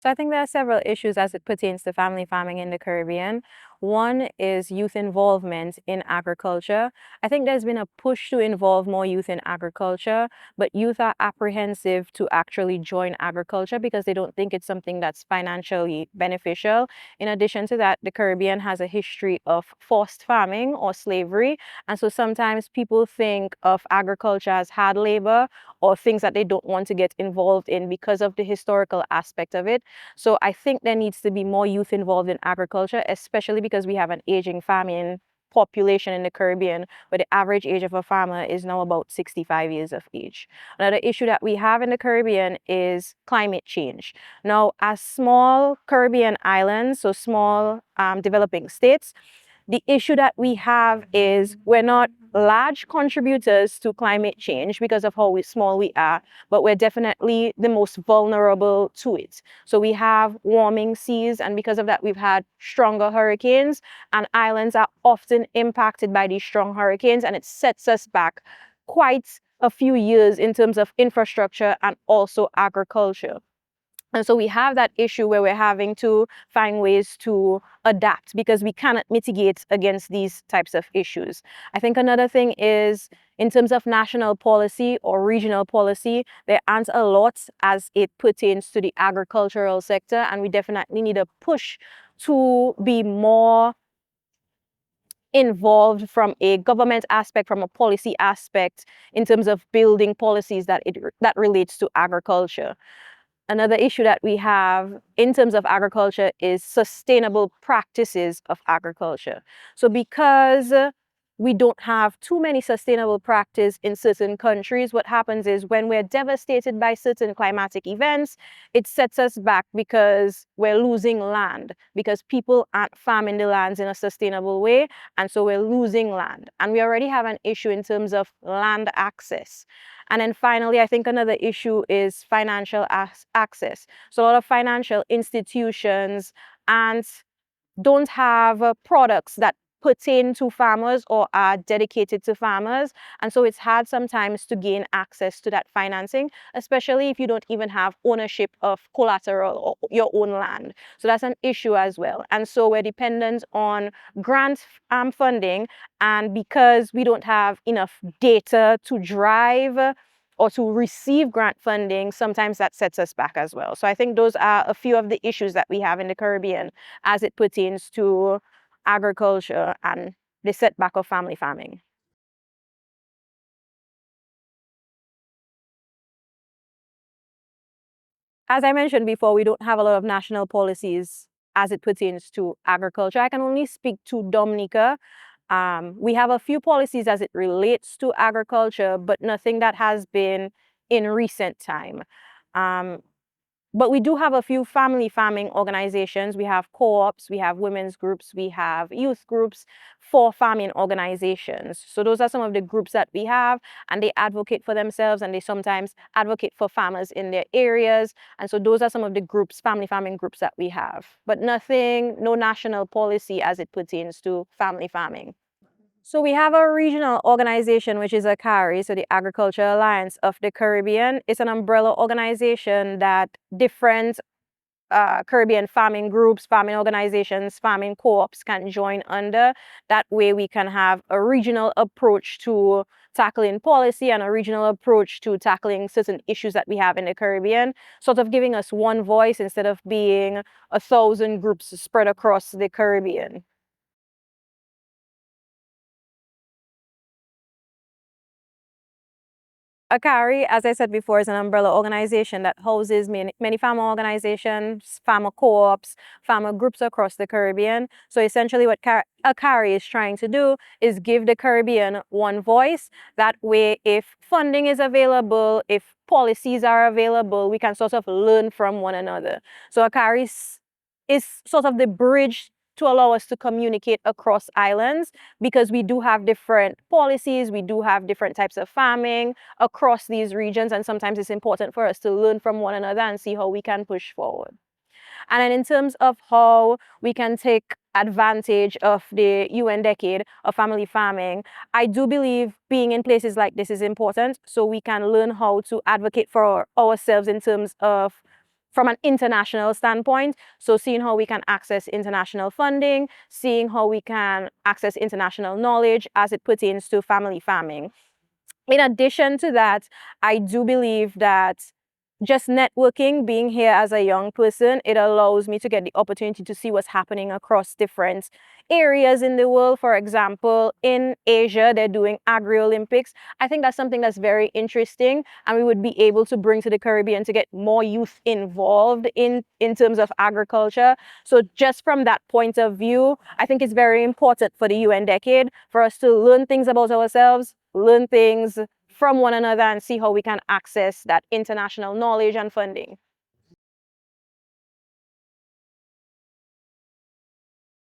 So I think there are several issues as it pertains to family farming in the Caribbean. One is youth involvement in agriculture. I think there's been a push to involve more youth in agriculture, but youth are apprehensive to actually join agriculture because they don't think it's something that's financially beneficial. In addition to that, the Caribbean has a history of forced farming or slavery. And so sometimes people think of agriculture as hard labor or things that they don't want to get involved in because of the historical aspect of it. So I think there needs to be more youth involved in agriculture, especially because we have an aging farming population in the Caribbean, where the average age of a farmer is now about 65 years of age. Another issue that we have in the Caribbean is climate change. Now, as small Caribbean islands, so small developing states, the issue that we have is we're not large contributors to climate change because of how small we are, but we're definitely the most vulnerable to it. So we have warming seas, and because of that, we've had stronger hurricanes, and islands are often impacted by these strong hurricanes, and it sets us back quite a few years in terms of infrastructure and also agriculture. And so we have that issue where we're having to find ways to adapt because we cannot mitigate against these types of issues. I think another thing is in terms of national policy or regional policy, there aren't a lot as it pertains to the agricultural sector, and we definitely need a push to be more involved from a government aspect, from a policy aspect, in terms of building policies that relates to agriculture. Another issue that we have in terms of agriculture is sustainable practices of agriculture. So because we don't have too many sustainable practices in certain countries, what happens is when we're devastated by certain climatic events, it sets us back because we're losing land, because people aren't farming the lands in a sustainable way, and so we're losing land. And we already have an issue in terms of land access. And then finally, I think another issue is financial access. So a lot of financial institutions and don't have products that pertain to farmers or are dedicated to farmers. And so it's hard sometimes to gain access to that financing, especially if you don't even have ownership of collateral or your own land. So that's an issue as well. And so we're dependent on grant funding. And because we don't have enough data to drive or to receive grant funding, sometimes that sets us back as well. So I think those are a few of the issues that we have in the Caribbean as it pertains to agriculture and the setback of family farming. As I mentioned before, we don't have a lot of national policies as it pertains to agriculture. I can only speak to Dominica. We have a few policies as it relates to agriculture, but nothing that has been in recent time. Um, But we do have a few family farming organizations. We have co-ops, we have women's groups, we have youth groups for farming organizations. So those are some of the groups that we have, and they advocate for themselves, and they sometimes advocate for farmers in their areas. And so those are some of the groups, family farming groups that we have. But nothing, no national policy as it pertains to family farming. So we have a regional organization, which is AACARI, so the Agriculture Alliance of the Caribbean. It's an umbrella organization that different Caribbean farming groups, farming organizations, farming co-ops can join under. That way we can have a regional approach to tackling policy and a regional approach to tackling certain issues that we have in the Caribbean, sort of giving us one voice instead of being 1,000 groups spread across the Caribbean. AACARI, as I said before, is an umbrella organization that houses many farmer organizations, farmer co-ops, farmer groups across the Caribbean. So essentially what AACARI is trying to do is give the Caribbean one voice. That way, if funding is available, if policies are available, we can sort of learn from one another. So AACARI is sort of the bridge to allow us to communicate across islands because we do have different policies, we do have different types of farming across these regions, and sometimes it's important for us to learn from one another and see how we can push forward. And then in terms of how we can take advantage of the UN decade of family farming, I do believe being in places like this is important so we can learn how to advocate for ourselves in terms of from an international standpoint. So seeing how we can access international funding, seeing how we can access international knowledge as it pertains to family farming. In addition to that, I do believe that just networking, being here as a young person, it allows me to get the opportunity to see what's happening across different areas in the world. For example, in Asia, they're doing Agri-Olympics. I think that's something that's very interesting, and we would be able to bring to the Caribbean to get more youth involved in terms of agriculture. So just from that point of view, I think it's very important for the UN decade for us to learn things about ourselves, learn things from one another, and see how we can access that international knowledge and funding.